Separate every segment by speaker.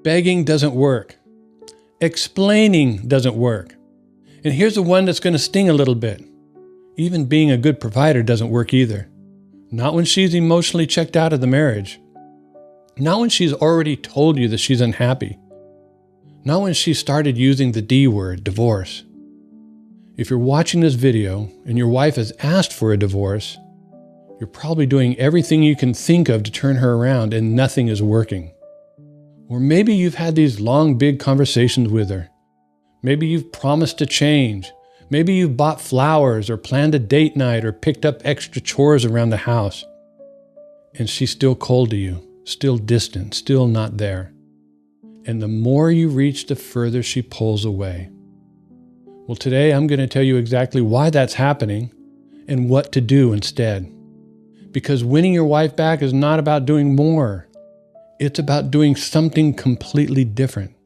Speaker 1: Begging doesn't work. Explaining doesn't work. And here's the one that's going to sting a little bit. Even being a good provider doesn't work either. Not when she's emotionally checked out of the marriage. Not when she's already told you that she's unhappy. Not when she started using the D word, divorce. If you're watching this video and your wife has asked for a divorce, you're probably doing everything you can think of to turn her around and nothing is working. Or maybe you've had these long, big conversations with her. Maybe you've promised to change. Maybe you've bought flowers or planned a date night or picked up extra chores around the house. And she's still cold to you, still distant, still not there. And the more you reach, the further she pulls away. Well, today I'm going to tell you exactly why that's happening and what to do instead. Because winning your wife back is not about doing more. It's about doing something completely different.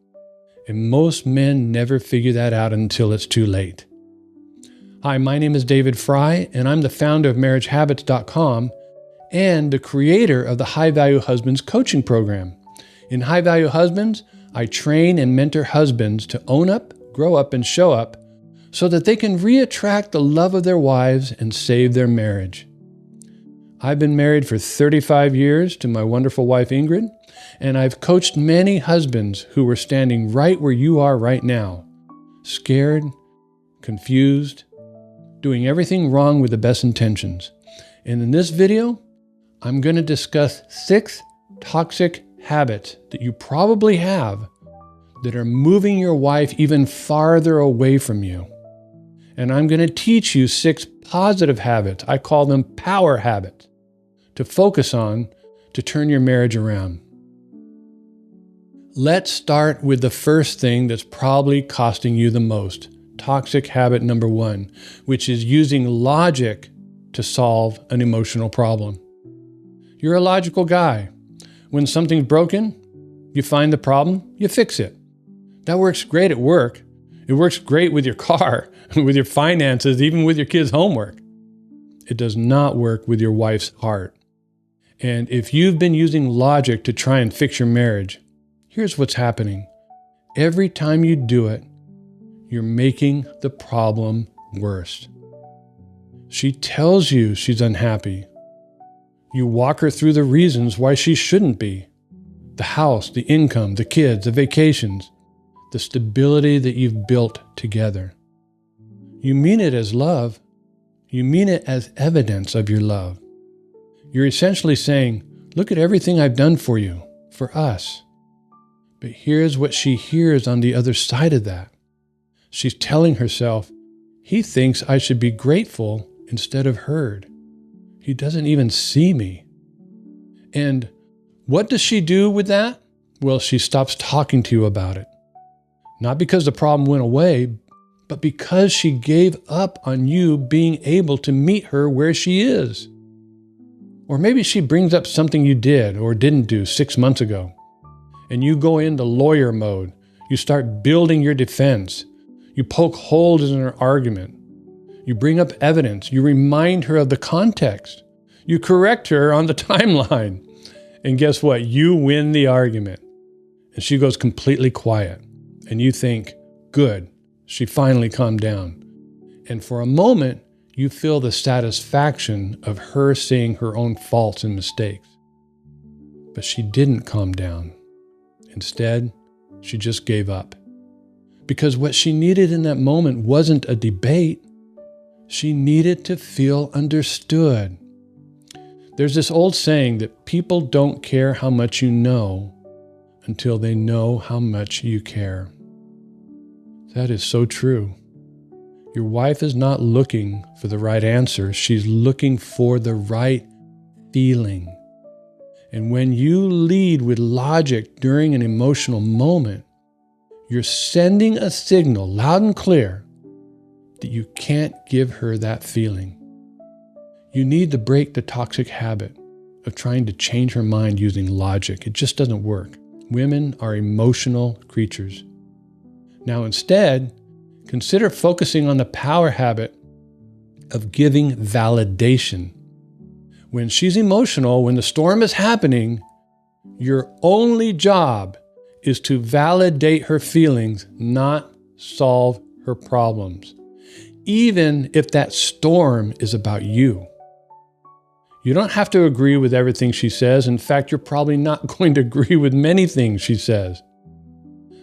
Speaker 1: And most men never figure that out until it's too late. Hi, my name is David Fry, and I'm the founder of MarriageHabits.com and the creator of the High Value Husbands coaching program. In High Value Husbands, I train and mentor husbands to own up, grow up, and show up so that they can re-attract the love of their wives and save their marriage. I've been married for 35 years to my wonderful wife Ingrid, and I've coached many husbands who were standing right where you are right now, scared, confused, doing everything wrong with the best intentions. And in this video, I'm going to discuss 6 toxic habits that you probably have that are moving your wife even farther away from you. And I'm going to teach you 6 positive habits, I call them power habits, to focus on to turn your marriage around. Let's start with the first thing that's probably costing you the most, toxic habit number 1, which is using logic to solve an emotional problem. You're a logical guy. When something's broken, you find the problem, you fix it. That works great at work. It works great with your car, with your finances, even with your kids' homework. It does not work with your wife's heart. And if you've been using logic to try and fix your marriage, here's what's happening. Every time you do it, you're making the problem worse. She tells you she's unhappy. You walk her through the reasons why she shouldn't be. The house, the income, the kids, the vacations, the stability that you've built together. You mean it as love. You mean it as evidence of your love. You're essentially saying, look at everything I've done for you, for us. But here's what she hears on the other side of that. She's telling herself, he thinks I should be grateful instead of heard. He doesn't even see me. And what does she do with that? Well, she stops talking to you about it. Not because the problem went away, but because she gave up on you being able to meet her where she is. Or maybe she brings up something you did or didn't do 6 months ago, and you go into lawyer mode. You start building your defense. You poke holes in her argument. You bring up evidence. You remind her of the context. You correct her on the timeline. And guess what? You win the argument. And she goes completely quiet. And you think, good, she finally calmed down. And for a moment, you feel the satisfaction of her seeing her own faults and mistakes. But she didn't calm down. Instead, she just gave up. Because what she needed in that moment wasn't a debate. She needed to feel understood. There's this old saying that people don't care how much you know until they know how much you care. That is so true. Your wife is not looking for the right answer. She's looking for the right feeling. And when you lead with logic during an emotional moment, you're sending a signal loud and clear that you can't give her that feeling. You need to break the toxic habit of trying to change her mind using logic. It just doesn't work. Women are emotional creatures. Now instead, consider focusing on the power habit of giving validation. When she's emotional, when the storm is happening, your only job is to validate her feelings, not solve her problems, even if that storm is about you. You don't have to agree with everything she says. In fact, you're probably not going to agree with many things she says.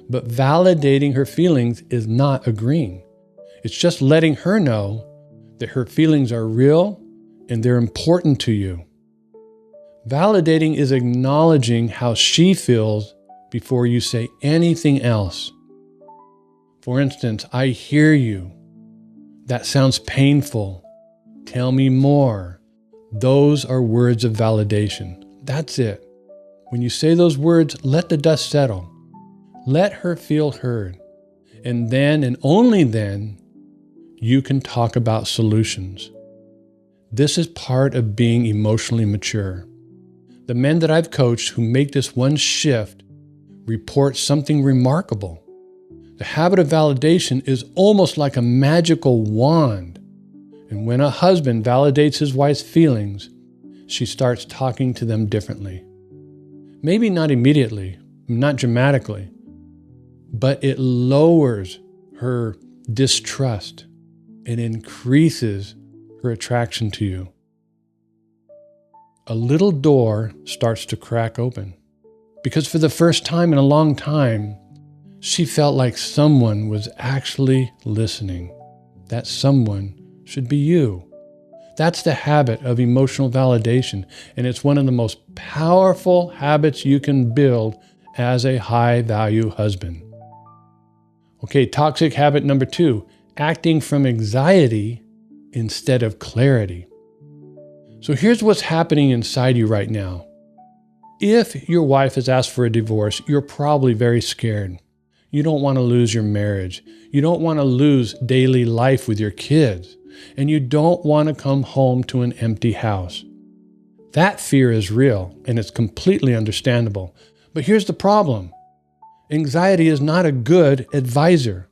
Speaker 1: But validating her feelings is not agreeing. It's just letting her know that her feelings are real and they're important to you. Validating is acknowledging how she feels before you say anything else. For instance, I hear you. That sounds painful. Tell me more. Those are words of validation. That's it. When you say those words, let the dust settle. Let her feel heard. And then, and only then, you can talk about solutions. This is part of being emotionally mature. The men that I've coached who make this one shift report something remarkable. The habit of validation is almost like a magical wand. And when a husband validates his wife's feelings, she starts talking to them differently. Maybe not immediately, not dramatically, but it lowers her distrust and increases her attraction to you. A little door starts to crack open because for the first time in a long time, she felt like someone was actually listening. That someone should be you. That's the habit of emotional validation, and it's one of the most powerful habits you can build as a high-value husband. Okay, toxic habit number 2, acting from anxiety instead of clarity. So here's what's happening inside you right now. If your wife has asked for a divorce, you're probably very scared. You don't want to lose your marriage. You don't want to lose daily life with your kids. And you don't want to come home to an empty house. That fear is real, and it's completely understandable. But here's the problem. Anxiety is not a good advisor.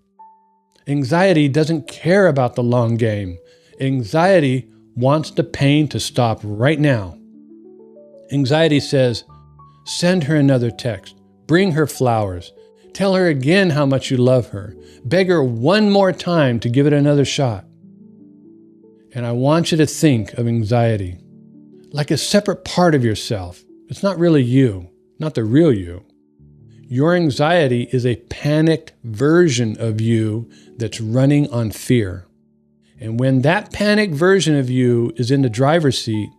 Speaker 1: Anxiety doesn't care about the long game. Anxiety wants the pain to stop right now. Anxiety says, send her another text, bring her flowers, tell her again how much you love her, beg her one more time to give it another shot. And I want you to think of anxiety like a separate part of yourself. It's not really you, not the real you. Your anxiety is a panicked version of you that's running on fear. And when that panicked version of you is in the driver's seat,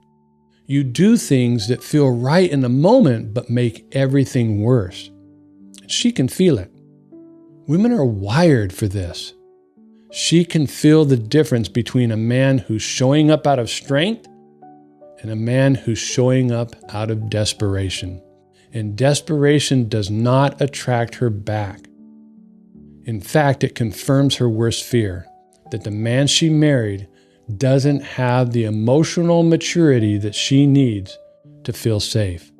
Speaker 1: you do things that feel right in the moment but make everything worse. She can feel it. Women are wired for this. She can feel the difference between a man who's showing up out of strength and a man who's showing up out of desperation. And desperation does not attract her back. In fact, it confirms her worst fear, that the man she married doesn't have the emotional maturity that she needs to feel safe.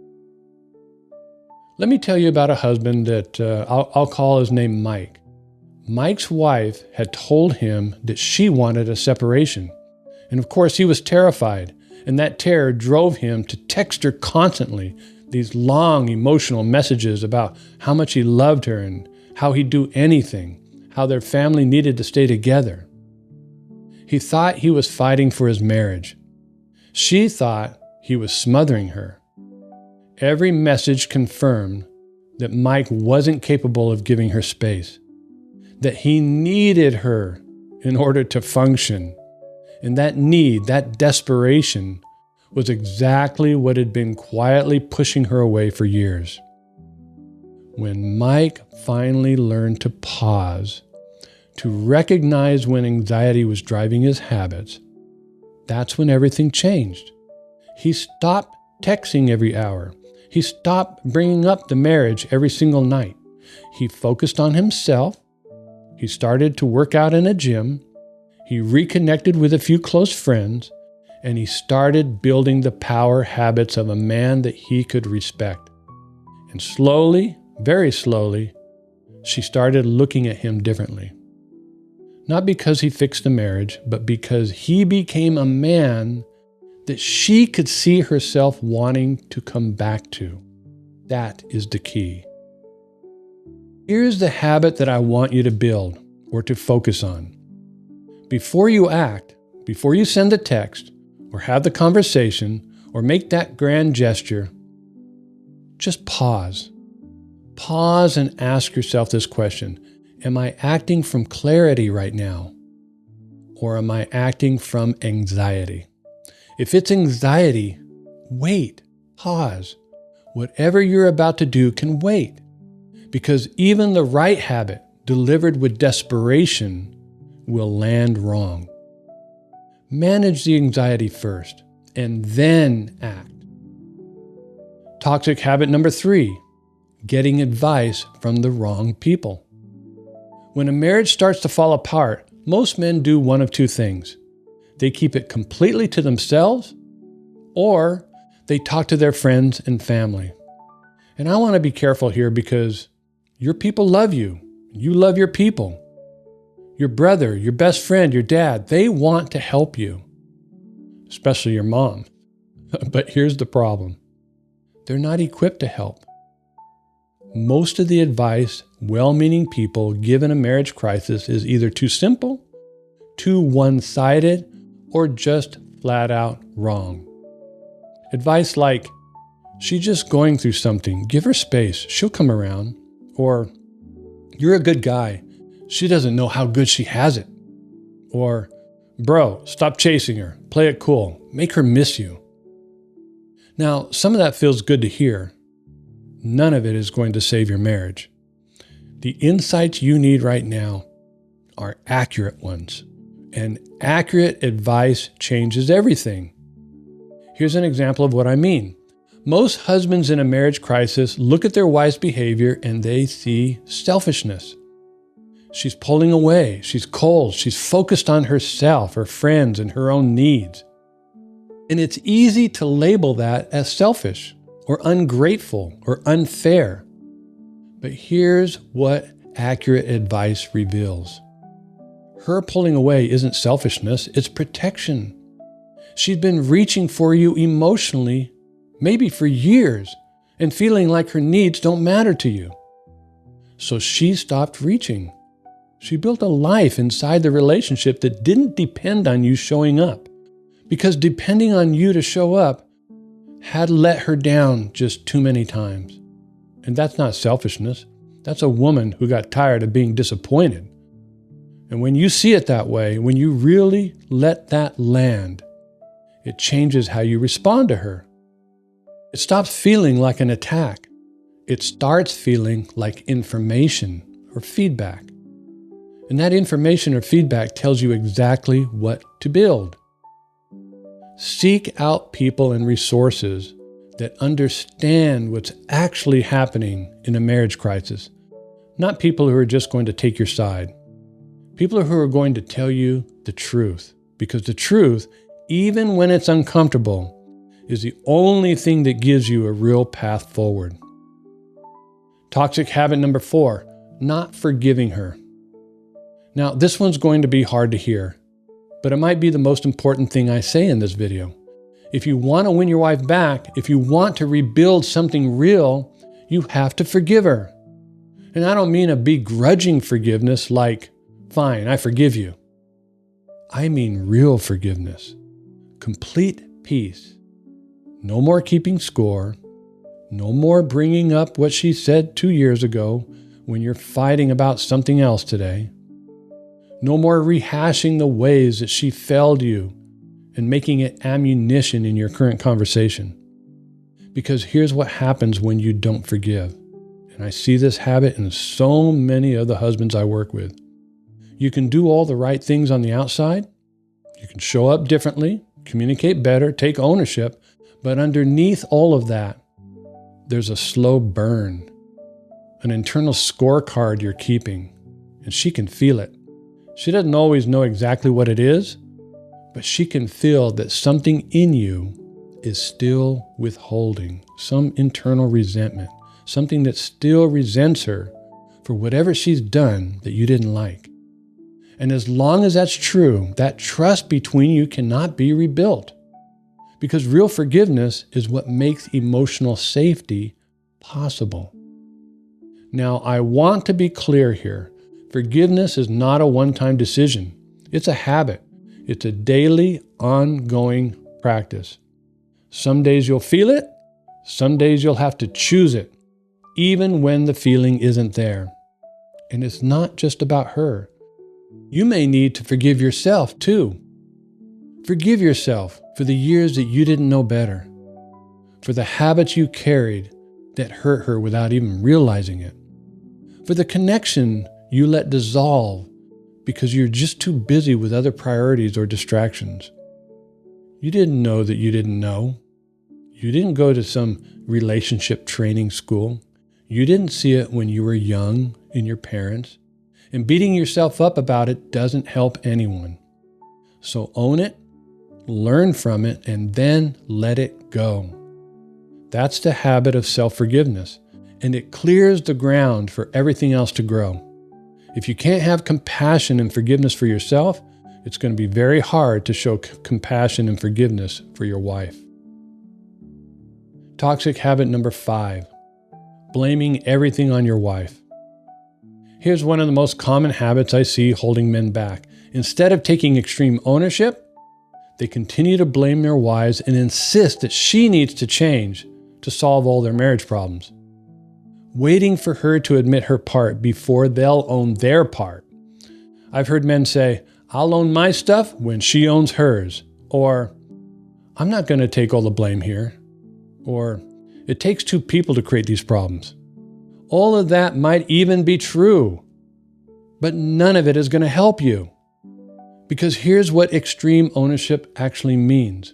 Speaker 1: Let me tell you about a husband that I'll call his name Mike. Mike's wife had told him that she wanted a separation. And of course, he was terrified, and that terror drove him to text her constantly, these long emotional messages about how much he loved her and how he'd do anything, how their family needed to stay together. He thought he was fighting for his marriage. She thought he was smothering her. Every message confirmed that Mike wasn't capable of giving her space, that he needed her in order to function. And that need, that desperation, was exactly what had been quietly pushing her away for years. When Mike finally learned to pause, to recognize when anxiety was driving his habits, that's when everything changed. He stopped texting every hour. He stopped bringing up the marriage every single night. He focused on himself. He started to work out in a gym. He reconnected with a few close friends, and he started building the power habits of a man that he could respect. And slowly, very slowly, she started looking at him differently. Not because he fixed the marriage, but because he became a man that she could see herself wanting to come back to. That is the key. Here's the habit that I want you to build or to focus on. Before you act, before you send a text or have the conversation or make that grand gesture, just pause. Pause and ask yourself this question. Am I acting from clarity right now? Or am I acting from anxiety? If it's anxiety, wait, pause. Whatever you're about to do can wait, because even the right habit delivered with desperation will land wrong. Manage the anxiety first and then act. Toxic habit number 3, getting advice from the wrong people. When a marriage starts to fall apart, most men do one of two things. They keep it completely to themselves, or they talk to their friends and family. And I want to be careful here because your people love you. You love your people. Your brother, your best friend, your dad, they want to help you, especially your mom. But here's the problem. They're not equipped to help. Most of the advice well-meaning people give in a marriage crisis is either too simple, too one-sided, or just flat out wrong. Advice like, she's just going through something, give her space, she'll come around. Or, you're a good guy, she doesn't know how good she has it. Or, bro, stop chasing her, play it cool, make her miss you. Now, some of that feels good to hear. None of it is going to save your marriage. The insights you need right now are accurate ones, and accurate advice changes everything. Here's an example of what I mean. Most husbands in a marriage crisis look at their wife's behavior and they see selfishness. She's pulling away, she's cold, she's focused on herself, her friends, and her own needs. And it's easy to label that as selfish, or ungrateful, or unfair. But here's what accurate advice reveals. Her pulling away isn't selfishness, it's protection. She's been reaching for you emotionally, maybe for years, and feeling like her needs don't matter to you. So she stopped reaching. She built a life inside the relationship that didn't depend on you showing up, because depending on you to show up had let her down just too many times. And that's not selfishness. That's a woman who got tired of being disappointed. And when you see it that way, when you really let that land, it changes how you respond to her. It stops feeling like an attack. It starts feeling like information or feedback. And that information or feedback tells you exactly what to build. Seek out people and resources that understand what's actually happening in a marriage crisis. Not people who are just going to take your side. People who are going to tell you the truth. Because the truth, even when it's uncomfortable, is the only thing that gives you a real path forward. Toxic habit number 4, not forgiving her. Now, this one's going to be hard to hear, but it might be the most important thing I say in this video. If you want to win your wife back, if you want to rebuild something real, you have to forgive her. And I don't mean a begrudging forgiveness like, fine, I forgive you. I mean real forgiveness. Complete peace. No more keeping score. No more bringing up what she said 2 years ago when you're fighting about something else today. No more rehashing the ways that she failed you and making it ammunition in your current conversation. Because here's what happens when you don't forgive. And I see this habit in so many of the husbands I work with. You can do all the right things on the outside. You can show up differently, communicate better, take ownership. But underneath all of that, there's a slow burn, an internal scorecard you're keeping, and she can feel it. She doesn't always know exactly what it is, but she can feel that something in you is still withholding, some internal resentment, something that still resents her for whatever she's done that you didn't like. And as long as that's true, that trust between you cannot be rebuilt. Because real forgiveness is what makes emotional safety possible. Now, I want to be clear here. Forgiveness is not a one-time decision. It's a habit. It's a daily, ongoing practice. Some days you'll feel it. Some days you'll have to choose it, even when the feeling isn't there. And it's not just about her. You may need to forgive yourself too. Forgive yourself for the years that you didn't know better, for the habits you carried that hurt her without even realizing it, for the connection you let dissolve because you're just too busy with other priorities or distractions. You didn't know that you didn't know. You didn't go to some relationship training school. You didn't see it when you were young in your parents. And beating yourself up about it doesn't help anyone. So own it, learn from it, and then let it go. That's the habit of self-forgiveness, and it clears the ground for everything else to grow. If you can't have compassion and forgiveness for yourself, it's going to be very hard to show compassion and forgiveness for your wife. Toxic habit number 5, blaming everything on your wife. Here's one of the most common habits I see holding men back. Instead of taking extreme ownership, they continue to blame their wives and insist that she needs to change to solve all their marriage problems, waiting for her to admit her part before they'll own their part. I've heard men say, "I'll own my stuff when she owns hers," or "I'm not going to take all the blame here," or "It takes two people to create these problems." All of that might even be true, but none of it is going to help you. Because here's what extreme ownership actually means.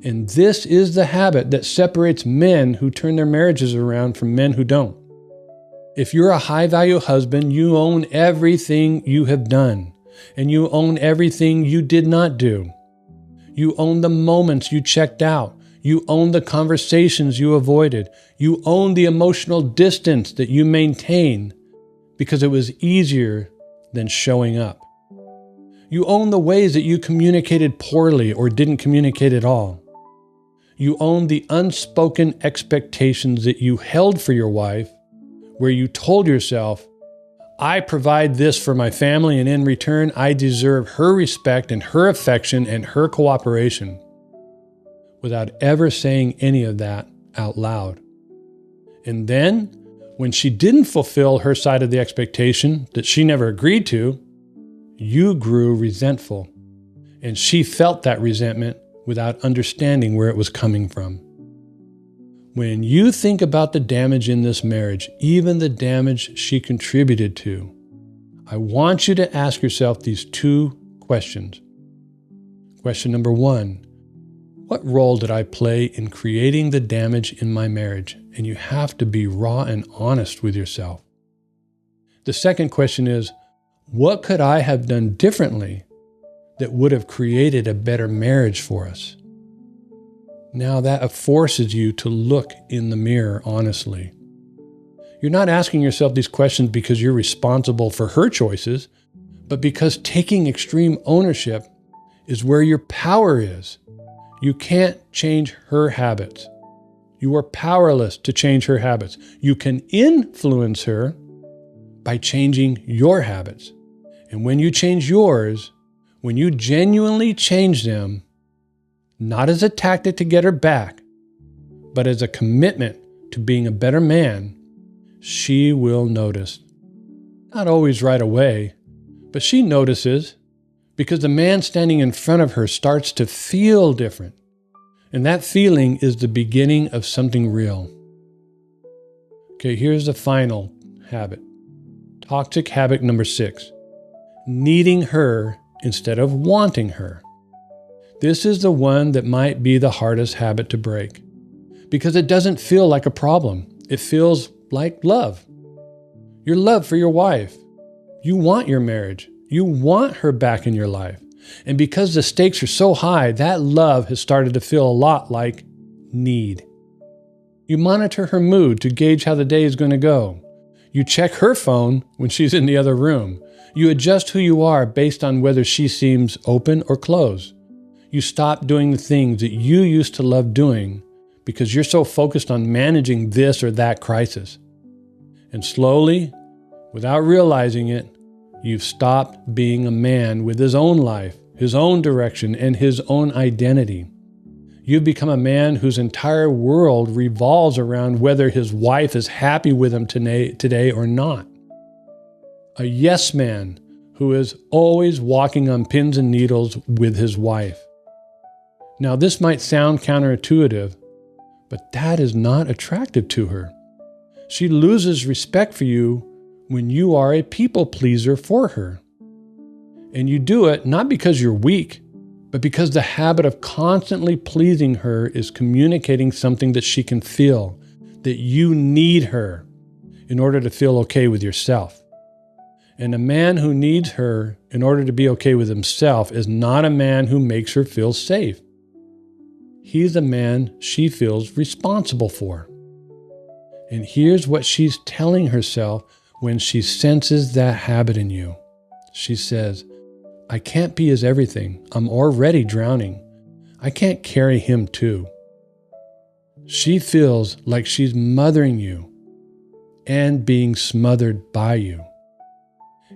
Speaker 1: And this is the habit that separates men who turn their marriages around from men who don't. If you're a high-value husband, you own everything you have done, and you own everything you did not do. You own the moments you checked out. You own the conversations you avoided. You own the emotional distance that you maintain because it was easier than showing up. You own the ways that you communicated poorly or didn't communicate at all. You own the unspoken expectations that you held for your wife, where you told yourself, "I provide this for my family, and in return, I deserve her respect and her affection and her cooperation," without ever saying any of that out loud. And then, when she didn't fulfill her side of the expectation that she never agreed to, you grew resentful, and she felt that resentment without understanding where it was coming from. When you think about the damage in this marriage, even the damage she contributed to, I want you to ask yourself these 2 questions. Question number 1, what role did I play in creating the damage in my marriage? And you have to be raw and honest with yourself. The second question is, what could I have done differently that would have created a better marriage for us? Now that forces you to look in the mirror honestly. You're not asking yourself these questions because you're responsible for her choices, but because taking extreme ownership is where your power is. You can't change her habits. You are powerless to change her habits. You can influence her by changing your habits. And when you change yours, when you genuinely change them, not as a tactic to get her back, but as a commitment to being a better man, she will notice. Not always right away, but she notices because the man standing in front of her starts to feel different. And that feeling is the beginning of something real. Okay, here's the final habit. Toxic habit number 6. Needing her instead of wanting her. This is the one that might be the hardest habit to break because it doesn't feel like a problem. It feels like love. Your love for your wife. You want your marriage. You want her back in your life. And because the stakes are so high, that love has started to feel a lot like need. You monitor her mood to gauge how the day is going to go. You check her phone when she's in the other room. You adjust who you are based on whether she seems open or closed. You stop doing the things that you used to love doing because you're so focused on managing this or that crisis. And slowly, without realizing it, you've stopped being a man with his own life, his own direction, and his own identity. You've become a man whose entire world revolves around whether his wife is happy with him today or not. A yes man who is always walking on pins and needles with his wife. Now, this might sound counterintuitive, but that is not attractive to her. She loses respect for you when you are a people pleaser for her. And you do it not because you're weak, but because the habit of constantly pleasing her is communicating something that she can feel, that you need her in order to feel okay with yourself. And a man who needs her in order to be okay with himself is not a man who makes her feel safe. He's a man she feels responsible for. And here's what she's telling herself when she senses that habit in you. She says, I can't be his everything. I'm already drowning. I can't carry him too. She feels like she's mothering you and being smothered by you.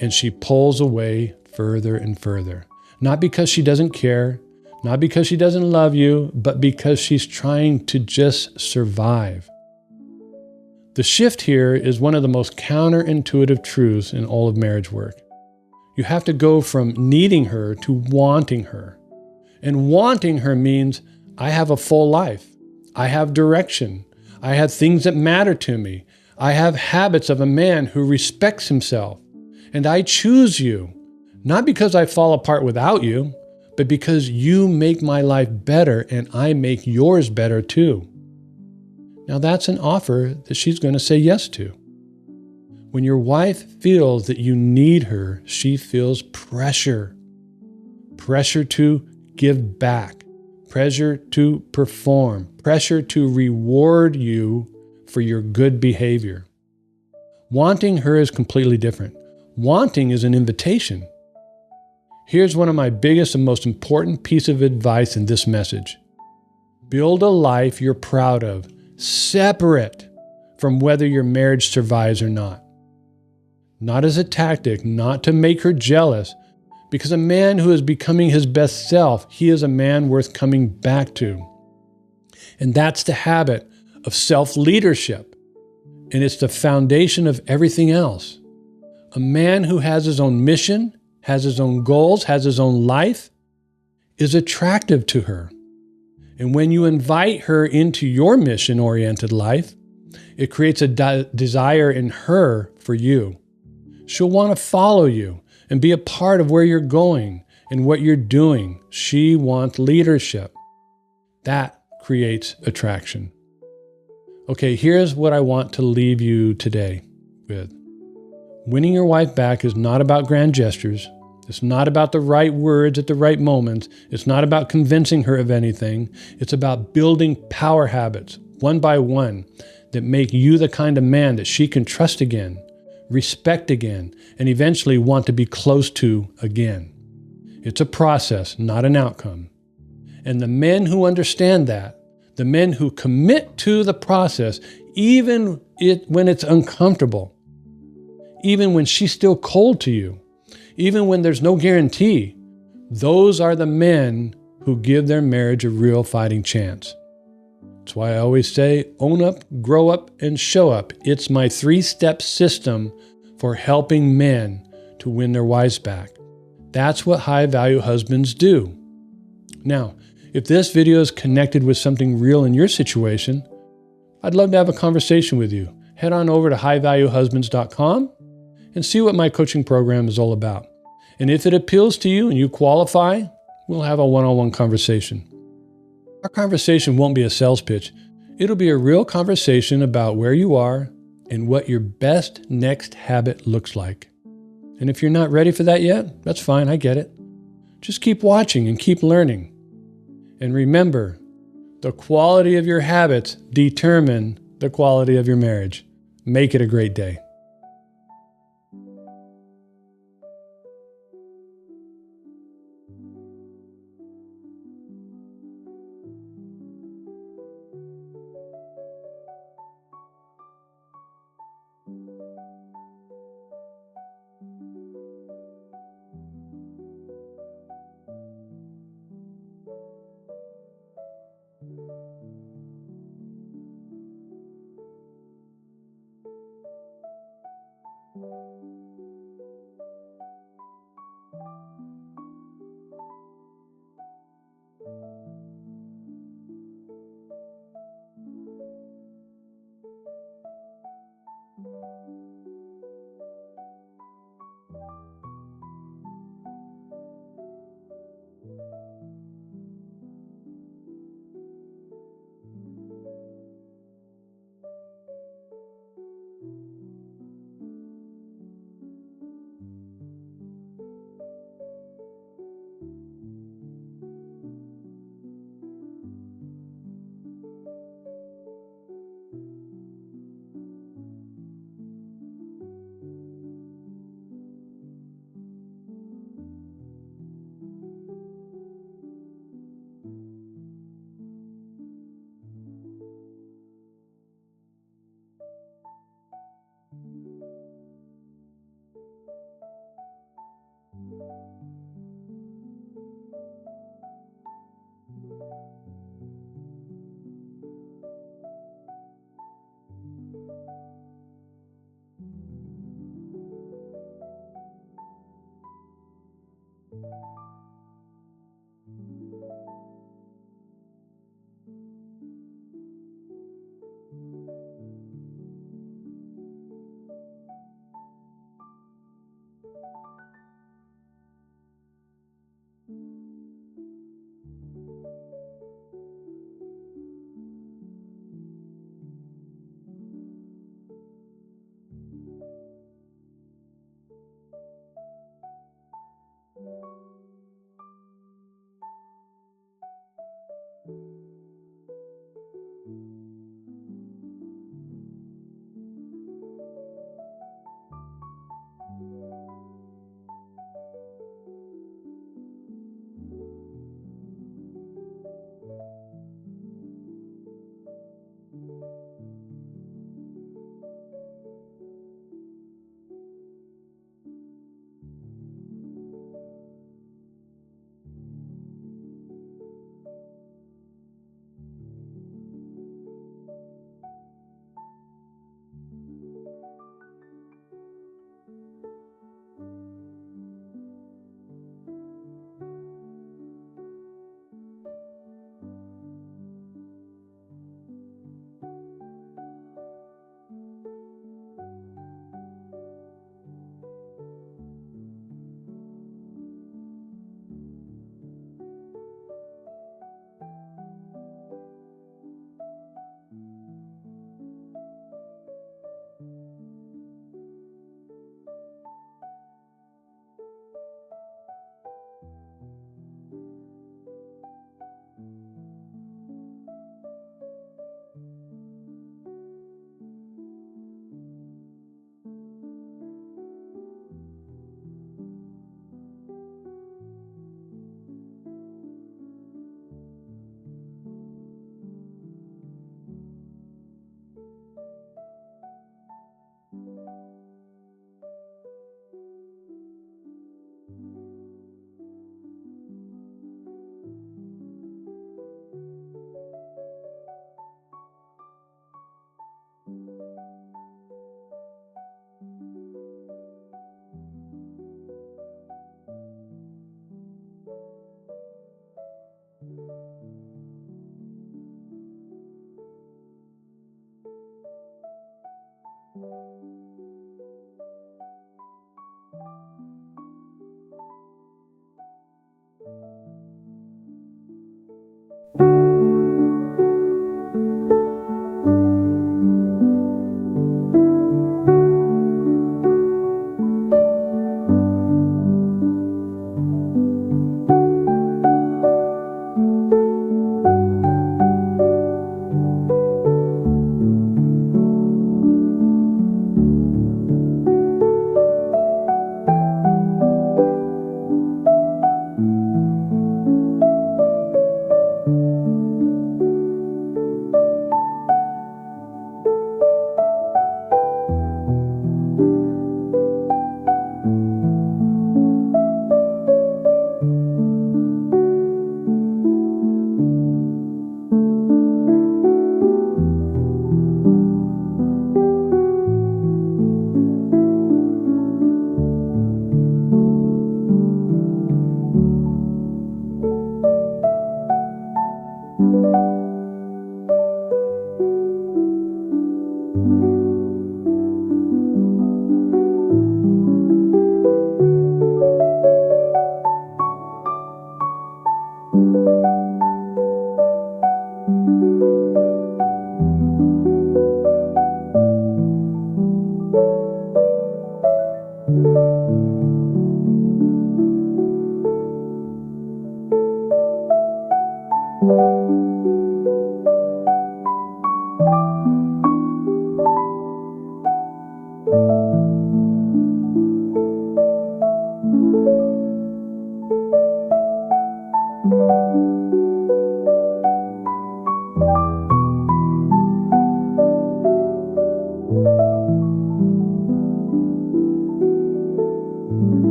Speaker 1: And she pulls away further and further. Not because she doesn't care, not because she doesn't love you, but because she's trying to just survive. The shift here is one of the most counterintuitive truths in all of marriage work. You have to go from needing her to wanting her. And wanting her means I have a full life. I have direction. I have things that matter to me. I have habits of a man who respects himself. And I choose you, not because I fall apart without you, but because you make my life better and I make yours better too. Now that's an offer that she's going to say yes to. When your wife feels that you need her, she feels pressure. Pressure to give back, pressure to perform, pressure to reward you for your good behavior. Wanting her is completely different. Wanting is an invitation. Here's one of my biggest and most important pieces of advice in this message. Build a life you're proud of, separate from whether your marriage survives or not. Not as a tactic, not to make her jealous, because a man who is becoming his best self, he is a man worth coming back to. And that's the habit of self-leadership. And it's the foundation of everything else. A man who has his own mission, has his own goals, has his own life, is attractive to her. And when you invite her into your mission-oriented life, it creates a desire in her for you. She'll want to follow you and be a part of where you're going and what you're doing. She wants leadership. That creates attraction. Okay, here's what I want to leave you today with. Winning your wife back is not about grand gestures. It's not about the right words at the right moments. It's not about convincing her of anything. It's about building power habits, one by one, that make you the kind of man that she can trust again, respect again, and eventually want to be close to again. It's a process, not an outcome. And the men who understand that, the men who commit to the process, even when it's uncomfortable, even when she's still cold to you, even when there's no guarantee, those are the men who give their marriage a real fighting chance. That's why I always say, own up, grow up, and show up. It's my 3-step system for helping men to win their wives back. That's what high-value husbands do. Now, if this video is connected with something real in your situation, I'd love to have a conversation with you. Head on over to highvaluehusbands.com and see what my coaching program is all about. And if it appeals to you and you qualify, we'll have a one-on-one conversation. Our conversation won't be a sales pitch. It'll be a real conversation about where you are and what your best next habit looks like. And if you're not ready for that yet, that's fine, I get it. Just keep watching and keep learning. And remember, the quality of your habits determine the quality of your marriage. Make it a great day.